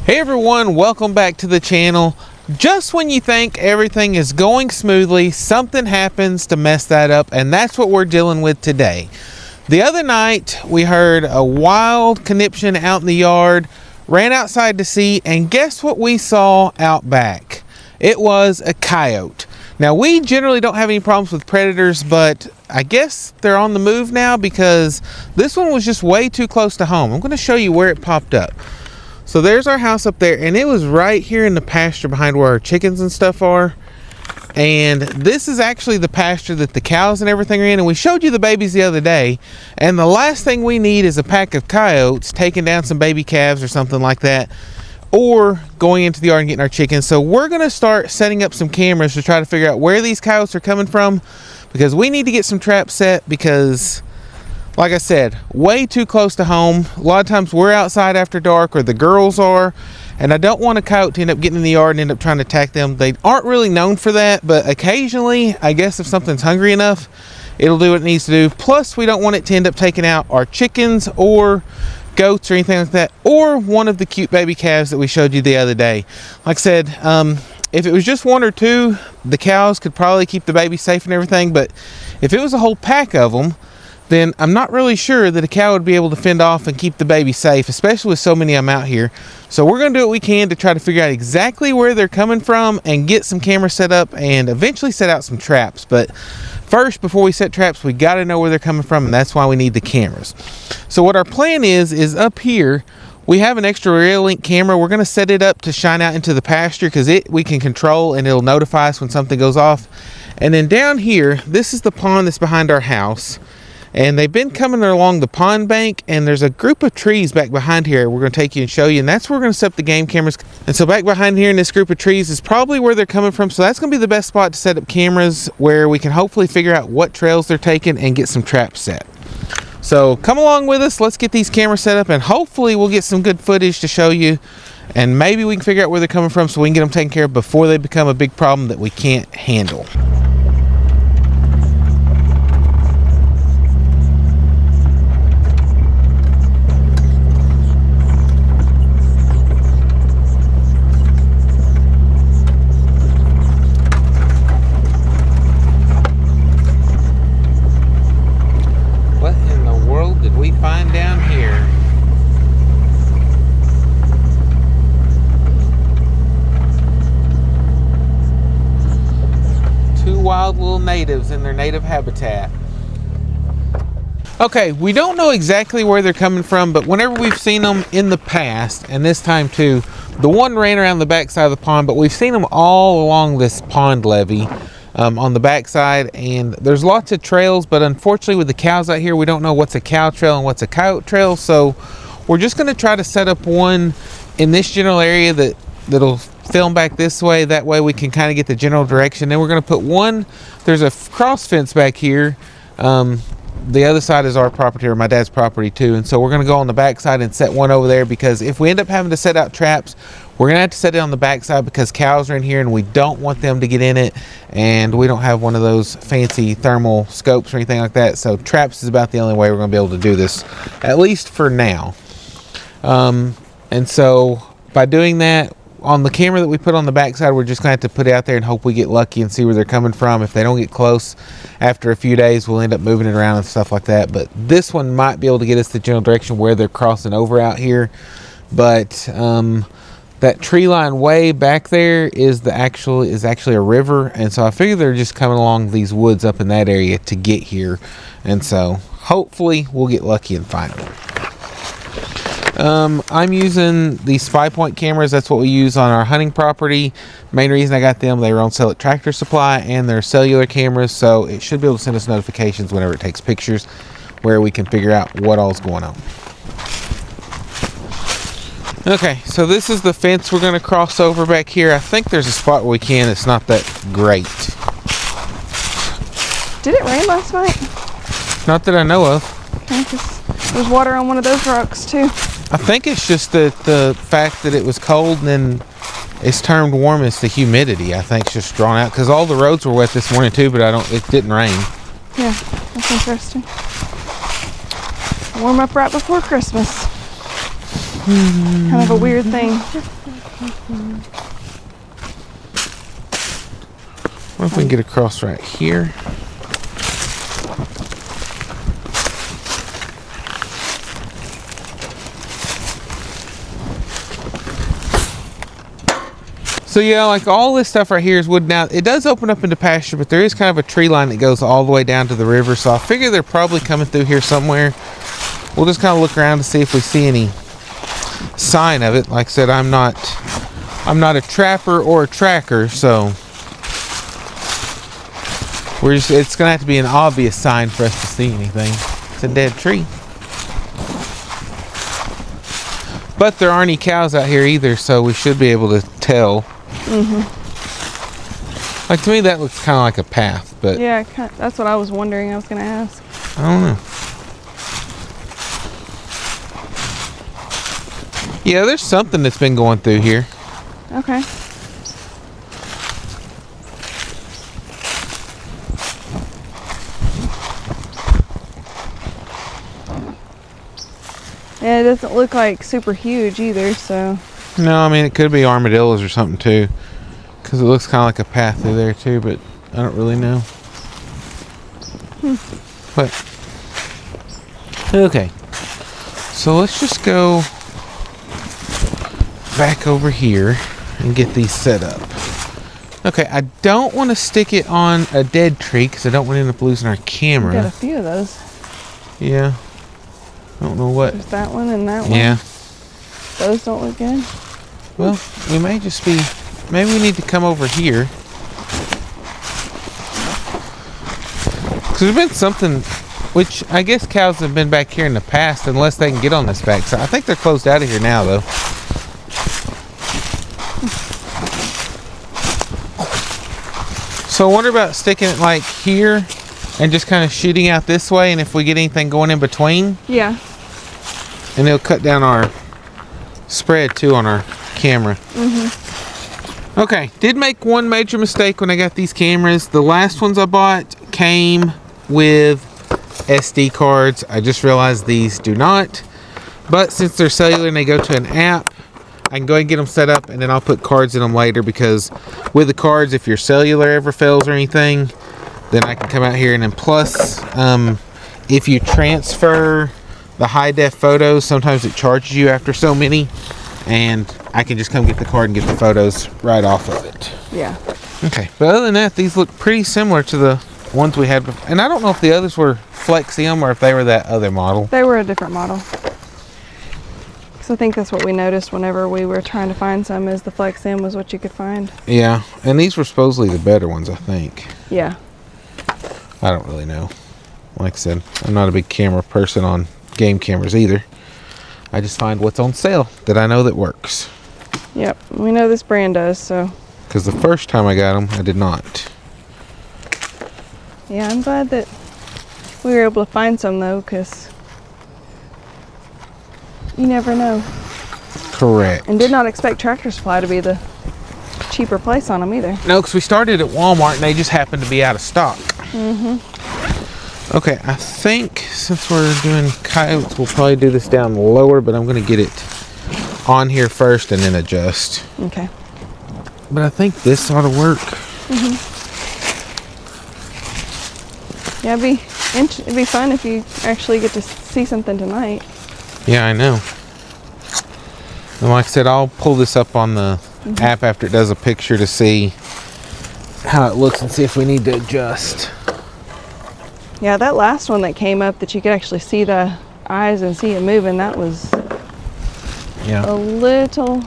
Hey everyone, welcome back to the channel. Just when you think everything is going smoothly, something happens to mess that up, and that's what we're dealing with today. The other night we heard a wild conniption out in the yard, ran outside to see, and guess what we saw out back? It was a coyote. Now we generally don't have any problems with predators, but I guess they're on the move now because this one was just way too close to home. I'm going to show you where it popped up. So there's our house up there, and it was right here in the pasture behind where our chickens and stuff are. And this is actually the pasture that the cows and everything are in, and we showed you the babies the other day. And the last thing we need is a pack of coyotes taking down some baby calves or something like that, or going into the yard and getting our chickens. So we're going to start setting up some cameras to try to figure out where these coyotes are coming from, because we need to get some traps set, because like I said, way too close to home. A lot of times we're outside after dark, or the girls are, and I don't want a coyote to end up getting in the yard and end up trying to attack them. They aren't really known for that, but occasionally, I guess if something's hungry enough, it'll do what it needs to do. Plus, we don't want it to end up taking out our chickens or goats or anything like that, or one of the cute baby calves that we showed you the other day. Like I said, if it was just one or two, the cows could probably keep the baby safe and everything, but if it was a whole pack of them, then I'm not really sure that a cow would be able to fend off and keep the baby safe, especially with so many of them out here. So we're going to do what we can to try to figure out exactly where they're coming from and get some cameras set up and eventually set out some traps. But first, before we set traps, we got to know where they're coming from, and that's why we need the cameras. So what our plan is up here, we have an extra rail link camera. We're going to set it up to shine out into the pasture because we can control, and it'll notify us when something goes off. And then down here, this is the pond that's behind our house. And they've been coming along the pond bank, and there's a group of trees back behind here we're going to take you and show you, and that's where we're going to set up the game cameras. And so back behind here in this group of trees is probably where they're coming from, so that's going to be the best spot to set up cameras, where we can hopefully figure out what trails they're taking and get some traps set. So come along with us, let's get these cameras set up, and hopefully we'll get some good footage to show you, and maybe we can figure out where they're coming from so we can get them taken care of before they become a big problem that we can't handle. Little natives in their native habitat. Okay, we don't know exactly where they're coming from, but whenever we've seen them in the past, and this time too, the one ran around the back side of the pond, but we've seen them all along this pond levee on the back side, and there's lots of trails, but unfortunately with the cows out here, we don't know what's a cow trail and what's a coyote trail, so we're just going to try to set up one in this general area that'll film back this way. That way we can kind of get the general direction. Then we're going to put one, there's a cross fence back here. The other side is our property, or my dad's property too, and so we're going to go on the back side and set one over there, because if we end up having to set out traps, we're going to have to set it on the back side because cows are in here and we don't want them to get in it, and we don't have one of those fancy thermal scopes or anything like that, so traps is about the only way we're going to be able to do this, at least for now. And so by doing that, on the camera that we put on the backside, we're just going to have to put it out there and hope we get lucky and see where they're coming from. If they don't get close after a few days, we'll end up moving it around and stuff like that. But this one might be able to get us the general direction where they're crossing over out here. But that tree line way back there is actually a river, and so I figure they're just coming along these woods up in that area to get here. And so hopefully we'll get lucky and find them. I'm using these 5-point cameras. That's what we use on our hunting property. Main reason I got them, they were on sale at Tractor Supply, and they're cellular cameras, so it should be able to send us notifications whenever it takes pictures, where we can figure out what all's going on. Okay, so this is the fence we're going to cross over back here. I think there's a spot where we can. It's not that great. Did it rain last night? Not that I know of. Okay, 'cause there's water on one of those rocks too. I think it's just that the fact that it was cold and then it's termed warm is the humidity. I think it's just drawn out, because all the roads were wet this morning too, but it didn't rain. Yeah, that's interesting. Warm up right before Christmas. Kind of a weird thing. What if we can get across right here? So yeah, like all this stuff right here is wood. Now it does open up into pasture, but there is kind of a tree line that goes all the way down to the river. So I figure they're probably coming through here somewhere. We'll just kind of look around to see if we see any sign of it. Like I said, I'm not a trapper or a tracker, so it's gonna have to be an obvious sign for us to see anything. It's a dead tree. But there aren't any cows out here either, so we should be able to tell. Like, to me that looks kind of like a path, but Yeah, that's what I was wondering. I was gonna ask. I don't know. Yeah, there's something that's been going through here. Okay. Yeah, it doesn't look like super huge either, so. No, I mean, it could be armadillos or something too, because it looks kind of like a path through there too, but I don't really know. But okay, so let's just go back over here and get these set up. Okay, I don't want to stick it on a dead tree because I don't want to end up losing our camera. We got a few of those. Yeah, I don't know what. There's that one and that one. Yeah. Those don't look good. Well, we may just be, maybe we need to come over here. Because there's been something, which I guess cows have been back here in the past unless they can get on this back side. I think they're closed out of here now though. So I wonder about sticking it like here and just kind of shooting out this way, and if we get anything going in between. Yeah. And it'll cut down our spread too on our camera. Okay, did make one major mistake when I got these cameras. The last ones I bought came with SD cards. I just realized these do not. But since they're cellular and they go to an app, I can go ahead and get them set up, and then I'll put cards in them later, because with the cards, if your cellular ever fails or anything, then I can come out here. And then plus, if you transfer the high def photos, sometimes it charges you after so many, and I can just come get the card and get the photos right off of it. Yeah. Okay, but other than that, these look pretty similar to the ones we had before. And I don't know if the others were Flexium or if they were that other model. They were a different model. So I think that's what we noticed whenever we were trying to find some, is the Flexium was what you could find. Yeah, and these were supposedly the better ones, I think. Yeah. I don't really know. Like I said, I'm not a big camera person on game cameras either. I just find what's on sale that I know that works. Yep, we know this brand does, so. Because the first time I got them, I did not. Yeah, I'm glad that we were able to find some though, because you never know. Correct. And did not expect Tractor Supply to be the cheaper place on them either. No, because we started at Walmart and they just happened to be out of stock. Okay, I think since we're doing coyotes, we'll probably do this down lower, but I'm going to get it on here first and then adjust. Okay. But I think this ought to work. Yeah, it'd be fun if you actually get to see something tonight. Yeah, I know. And like I said, I'll pull this up on the app after it does a picture to see how it looks and see if we need to adjust. Yeah, that last one that came up that you could actually see the eyes and see it moving, that was a little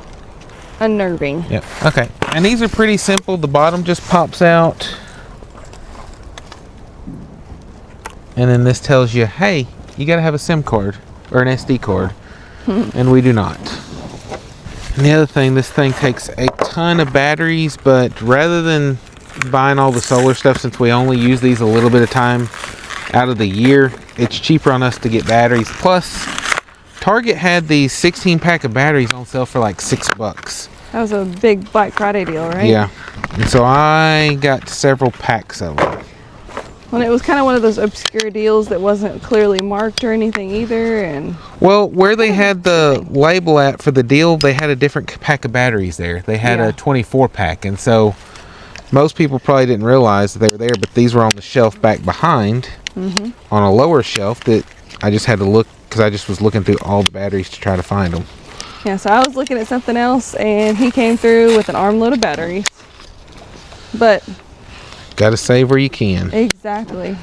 unnerving. Yep. Okay. And these are pretty simple. The bottom just pops out. And then this tells you, hey, you got to have a SIM card or an SD card. And we do not. And the other thing, this thing takes a ton of batteries, but rather than buying all the solar stuff, since we only use these a little bit of time out of the year, it's cheaper on us to get batteries. Plus, Target had these 16-pack of batteries on sale for like $6. That was a big Black Friday deal, right? Yeah. And so I got several packs of them. Well, it was kind of one of those obscure deals that wasn't clearly marked or anything either, and... Well, where they had the label at for the deal, they had a different pack of batteries there. They had a 24 pack, and so most people probably didn't realize that they were there, but these were on the shelf back behind, on a lower shelf that I just had to look, because I just was looking through all the batteries to try to find them. Yeah, so I was looking at something else, and he came through with an armload of batteries. But... Gotta save where you can. Exactly.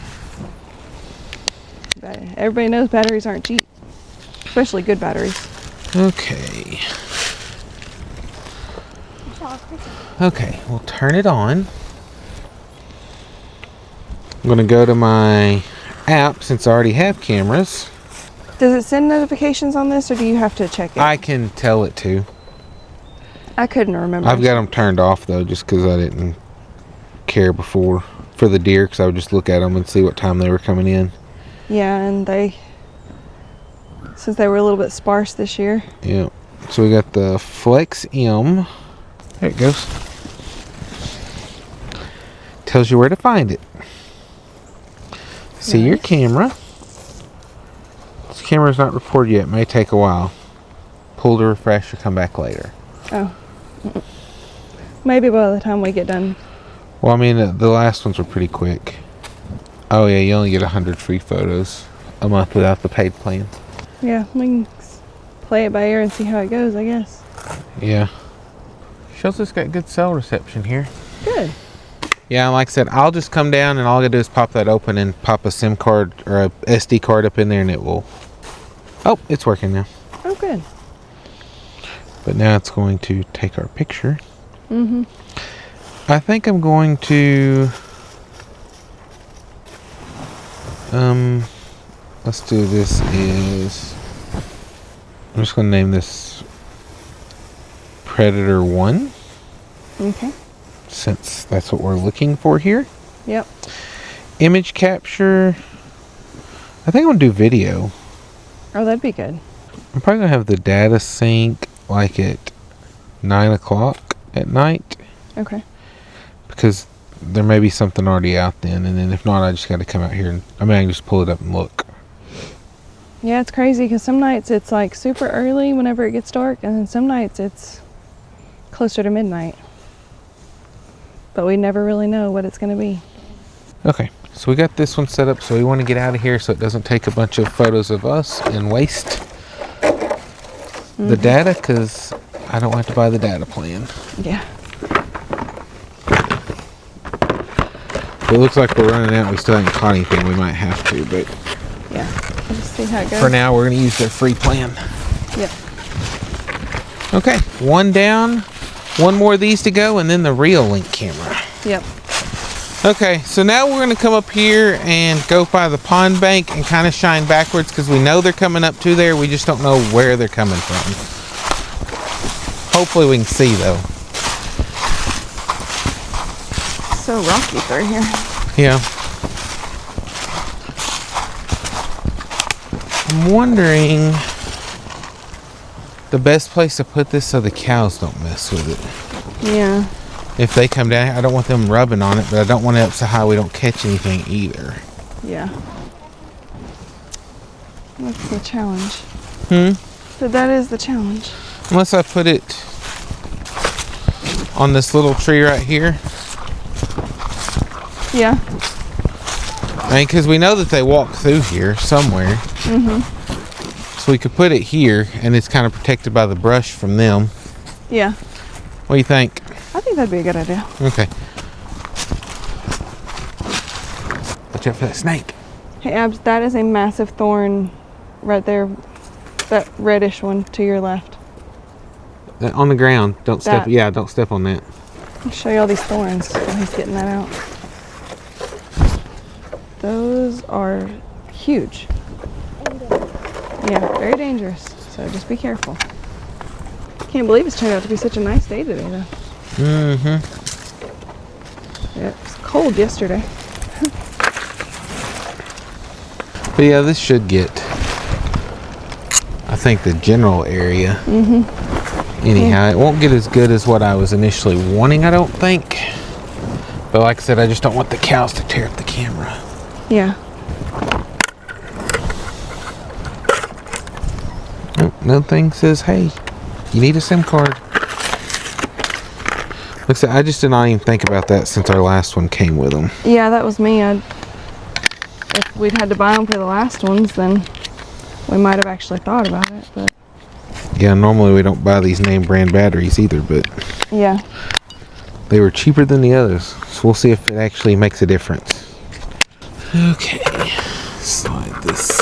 But everybody knows batteries aren't cheap, especially good batteries. Okay. Okay, we'll turn it on. I'm gonna go to my app since I already have cameras. Does it send notifications on this, or do you have to check it? I can tell it to. I couldn't remember. I've got them turned off though, just because I didn't care before for the deer, because I would just look at them and see what time they were coming in. Yeah, and since they were a little bit sparse this year. Yeah. So we got the Flex M. There it goes. Tells you where to find it. See your camera. This camera's not reported yet. It may take a while. Pull to refresh or come back later. Oh. Maybe by the time we get done. Well, I mean, the last ones were pretty quick. Oh, yeah, you only get 100 free photos a month without the paid plan. Yeah, we can play it by ear and see how it goes, I guess. Yeah. Shows us got good cell reception here. Good. Yeah, like I said, I'll just come down and all I gotta do is pop that open and pop a SIM card or a SD card up in there and it will... Oh, it's working now. Oh, good. But now it's going to take our picture. Mm-hmm. I think I'm going to... let's do this is... I'm just gonna name this Predator 1. Okay. Since that's what we're looking for here. Yep. Image capture. I think I'm gonna do video. Oh, that'd be good. I'm probably gonna have the data sync like at 9 o'clock at night. Okay. Because there may be something already out then, and then if not, I just gotta come out here and I can just pull it up and look. Yeah, it's crazy because some nights it's like super early whenever it gets dark, and then some nights it's closer to midnight. But we never really know what it's going to be. Okay, so we got this one set up, so we want to get out of here so it doesn't take a bunch of photos of us and waste the data, because I don't have to buy the data plan. Yeah. It looks like we're running out. We still haven't caught anything. We might have to, but yeah, we'll just see how it goes. For now, we're going to use their free plan. Yep. Okay, one down. One more of these to go, and then the real link camera. Yep. Okay, so now we're going to come up here and go by the pond bank and kind of shine backwards, because we know they're coming up to there. We just don't know where they're coming from. Hopefully we can see, though. So rocky through here. Yeah. I'm wondering the best place to put this so the cows don't mess with it. Yeah. If they come down, I don't want them rubbing on it, but I don't want it up so high we don't catch anything either. Yeah. That's the challenge. But that is the challenge. Unless I put it on this little tree right here. Yeah. I mean, because we know that they walk through here somewhere. So we could put it here, and it's kind of protected by the brush from them. Yeah. What do you think? I think that'd be a good idea. Okay. Watch out for that snake. Hey, Abs, that is a massive thorn right there. That reddish one to your left. On the ground. Don't step. Yeah, don't step on that. I'll show you all these thorns while he's getting that out. Those are huge. Yeah, very dangerous. So just be careful. Can't believe it's turned out to be such a nice day today, though. Yeah, it was cold yesterday. But yeah, this should get, I think, the general area. Anyhow, it won't get as good as what I was initially wanting, I don't think. But like I said, I just don't want the cows to tear up the camera. Yeah. No thing says, hey, you need a SIM card. Looks like I just did not even think about that since our last one came with them. Yeah, that was me. If we'd had to buy them for the last ones, then we might have actually thought about it. But yeah, normally we don't buy these name brand batteries either, but yeah, they were cheaper than the others. So we'll see if it actually makes a difference. Okay, slide this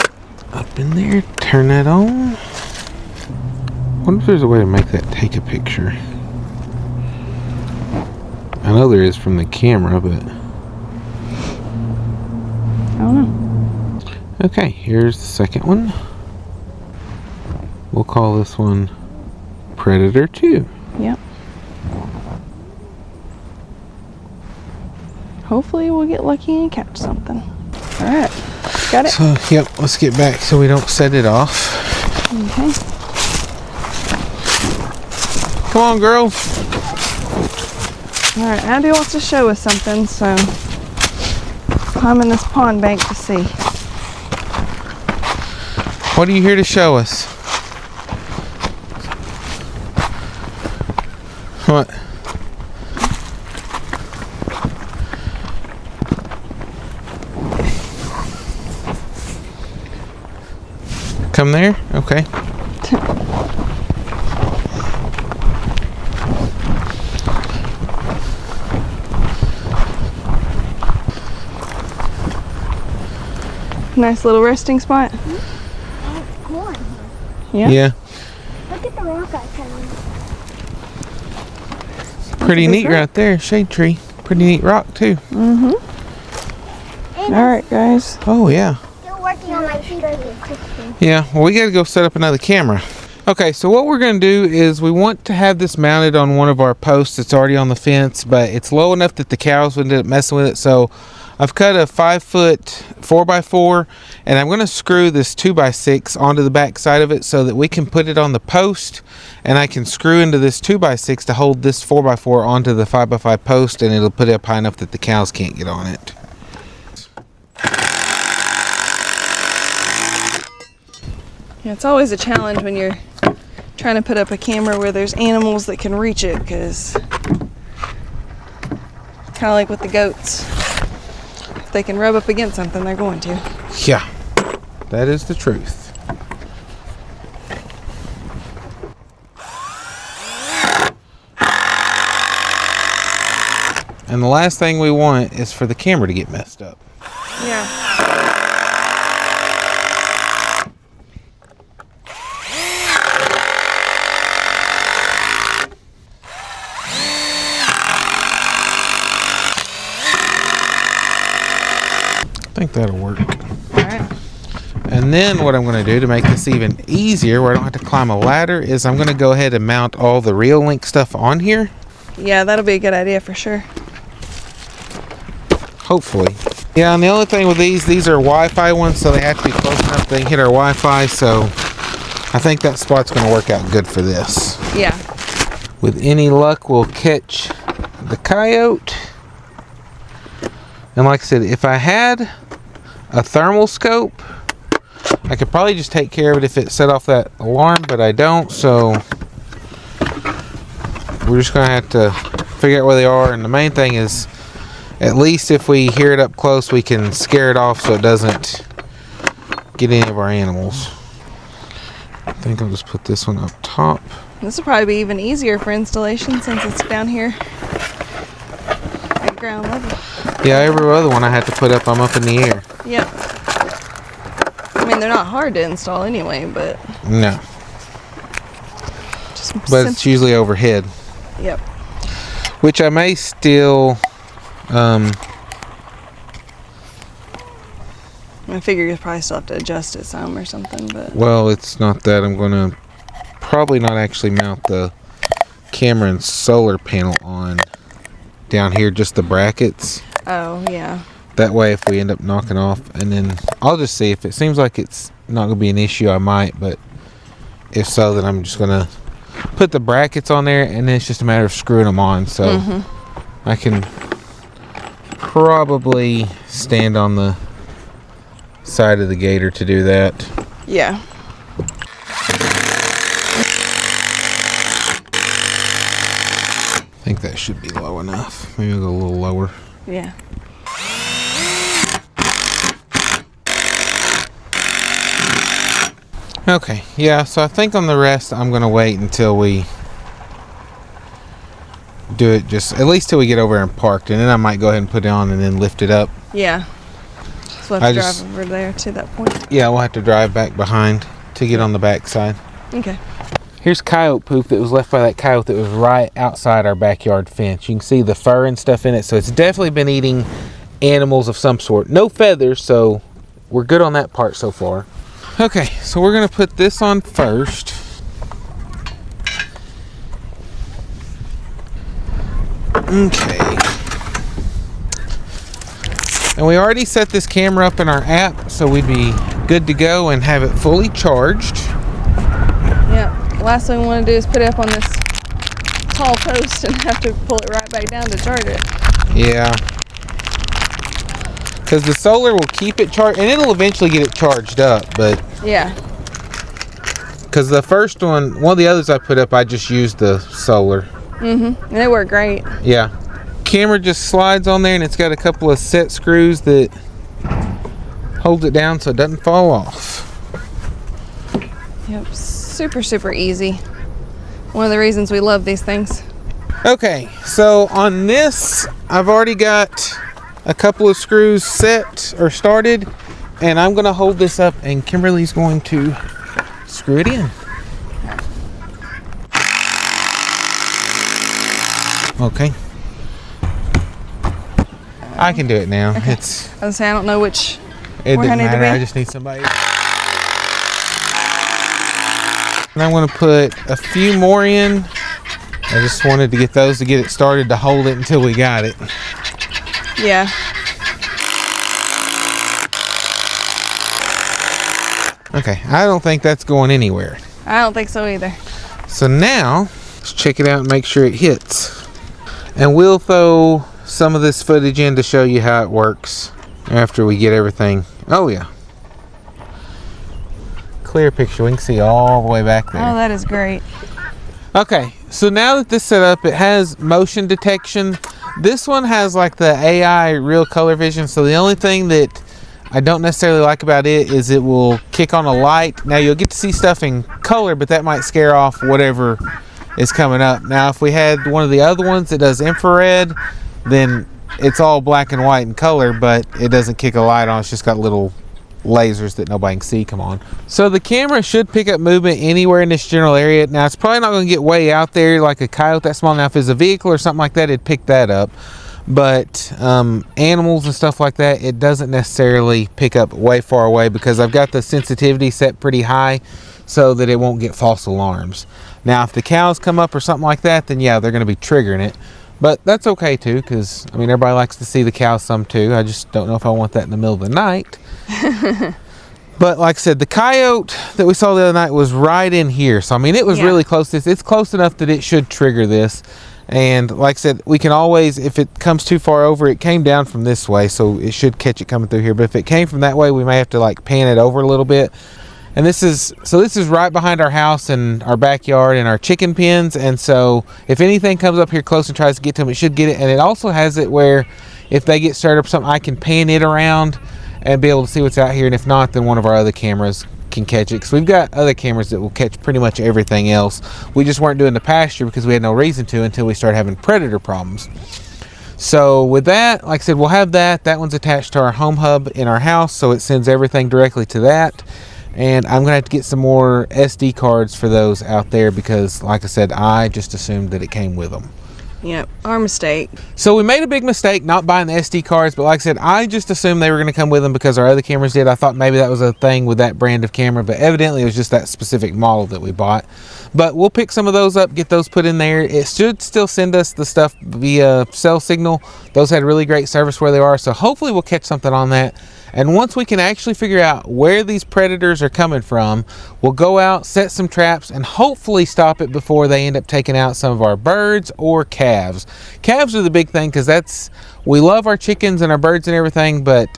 up in there, turn that on. I wonder if there's a way to make that take a picture. I know there is from the camera, but I don't know. okay, here's the second one. We'll call this one Predator 2. Yep. Hopefully we'll get lucky and catch something. All right, got it. So, yep, let's get back so we don't set it off. Okay. Come on, girls. All right, Abby wants to show us something, so I'm in this pond bank to see. What are you here to show us? What? Come there? Okay. Nice little resting spot. It's cool in here. Yeah. Yeah. Look at the rock I found. Pretty neat right there. Shade tree. Pretty neat rock too. Mm-hmm. And All right, guys. Oh yeah. I'm still working on my fingers and cooking. Yeah. Well, we got to go set up another camera. Okay, so what we're going to do is we want to have this mounted on one of our posts that's already on the fence, but it's low enough that the cows would end up messing with it. So I've cut a 5-foot 4x4, and I'm going to screw this 2x6 onto the back side of it so that we can put it on the post, and I can screw into this 2x6 to hold this 4x4 onto the 5x5 post, and it'll put it up high enough that the cows can't get on it. Yeah, it's always a challenge when you're trying to put up a camera where there's animals that can reach it, because kind of like with the goats. If they can rub up against something, they're going to. Yeah, that is the truth. And the last thing we want is for the camera to get messed up. Yeah. I think that'll work. All right. And then what I'm going to do to make this even easier, where I don't have to climb a ladder, is I'm going to go ahead and mount all the Real Link stuff on here. Yeah, that'll be a good idea for sure. Hopefully. Yeah, and the only thing with these are Wi-Fi ones, so they have to be close enough they can hit our Wi-Fi, so I think that spot's going to work out good for this. Yeah. With any luck, we'll catch the coyote. And like I said, if I had a thermal scope, I could probably just take care of it if it set off that alarm, but I don't, so we're just going to have to figure out where they are. And the main thing is, at least if we hear it up close, we can scare it off so it doesn't get any of our animals. I think I'll just put this one up top. This will probably be even easier for installation since it's down here at ground level. Yeah, every other one I had to put up, I'm up in the air. Yep. I mean, they're not hard to install anyway, but No, just but it's usually overhead, Yep. which I may still I figure you'll probably still have to adjust it some or something, but well, it's not that. I'm going to probably not actually mount the camera and solar panel on down here, just the brackets. oh yeah. That way, if we end up knocking off, and then I'll just see if it seems like it's not going to be an issue, I might, but if so, then I'm just going to put the brackets on there, and then it's just a matter of screwing them on, so I can probably stand on the side of the gator to do that. Yeah. I think that should be low enough. Maybe I'll go a little lower. Yeah. Okay, yeah, so I think on the rest I'm gonna wait until we do it, just at least till we get over there and parked, and then I might go ahead and put it on and then lift it up. Yeah. So we'll have to drive over there to that point. Yeah, we'll have to drive back behind to get on the back side. Okay. Here's coyote poop that was left by that coyote that was right outside our backyard fence. You can see the fur and stuff in it, so it's definitely been eating animals of some sort. No feathers, so we're good on that part so far. Okay, so we're gonna put this on first. Okay. And we already set this camera up in our app, so we'd be good to go and have it fully charged. Yeah. Last thing we want to do is put it up on this tall post and have to pull it right back down to charge it. Yeah. Because the solar will keep it charged, and it'll eventually get it charged up, but... Yeah. Because the first one of the others I put up, I just used the solar. Mm-hmm. And they work great. Yeah. Camera just slides on there, and it's got a couple of set screws that holds it down so it doesn't fall off. Yep. Super, super easy. One of the reasons we love these things. Okay, so on this, I've already got a couple of screws set or started, and I'm going to hold this up, and Kimberly's going to screw it in. Okay. I can do it now. Okay. It's. I was gonna say I don't know which. It where I doesn't need to matter. be. I just need somebody. And I'm going to put a few more in. I just wanted to get those to get it started to hold it until we got it. Yeah. Okay, I don't think that's going anywhere. I don't think so either. So now, let's check it out and make sure it hits. And we'll throw some of this footage in to show you how it works after we get everything. Oh yeah. Clear picture, we can see all the way back there. Oh, that is great. Okay, so now that this is set up, it has motion detection. This one has like the AI real color vision, so the only thing that I don't necessarily like about it is it will kick on a light. Now you'll get to see stuff in color, but that might scare off whatever is coming up. Now if we had one of the other ones that does infrared, then it's all black and white in color, but it doesn't kick a light on. It's just got little lasers that nobody can see come on. So the camera should pick up movement anywhere in this general area. Now it's probably not going to get way out there like a coyote that small. Now if it's a vehicle or something like that, it'd pick that up. But animals and stuff like that, it doesn't necessarily pick up way far away because I've got the sensitivity set pretty high so that it won't get false alarms. Now if the cows come up or something like that, then yeah, they're going to be triggering it. But that's okay too, because I mean everybody likes to see the cows some too. I just don't know if I want that in the middle of the night. But like I said, the coyote that we saw the other night was right in here. So I mean it was really close to this. It's close enough that it should trigger this. And like I said, we can always, if it comes too far over, it came down from this way, so it should catch it coming through here. But if it came from that way, we may have to like pan it over a little bit. And this is right behind our house and our backyard and our chicken pens. And so if anything comes up here close and tries to get to them, it should get it. And it also has it where if they get stirred up something, I can pan it around and be able to see what's out here. And if not, then one of our other cameras can catch it. Because we've got other cameras that will catch pretty much everything else. We just weren't doing the pasture because we had no reason to until we started having predator problems. So with that, like I said, we'll have that. That one's attached to our home hub in our house, so it sends everything directly to that. And I'm going to have to get some more SD cards for those out there because, like I said, I just assumed that it came with them. Yep, our mistake. So we made a big mistake not buying the SD cards, but like I said, I just assumed they were going to come with them because our other cameras did. I thought maybe that was a thing with that brand of camera, but evidently it was just that specific model that we bought. But we'll pick some of those up, get those put in there. It should still send us the stuff via cell signal. Those had really great service where they are, so hopefully we'll catch something on that. And once we can actually figure out where these predators are coming from, we'll go out, set some traps, and hopefully stop it before they end up taking out some of our birds or calves. Calves are the big thing because we love our chickens and our birds and everything, but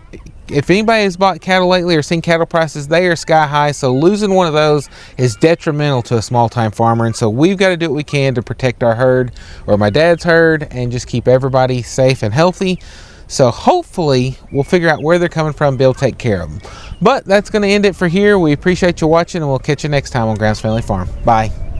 if anybody has bought cattle lately or seen cattle prices, they are sky high. So losing one of those is detrimental to a small-time farmer. And so we've got to do what we can to protect our herd, or my dad's herd, and just keep everybody safe and healthy. So hopefully we'll figure out where they're coming from and be able to take care of them. But that's going to end it for here. We appreciate you watching, and we'll catch you next time on Graham's Family Farm. Bye.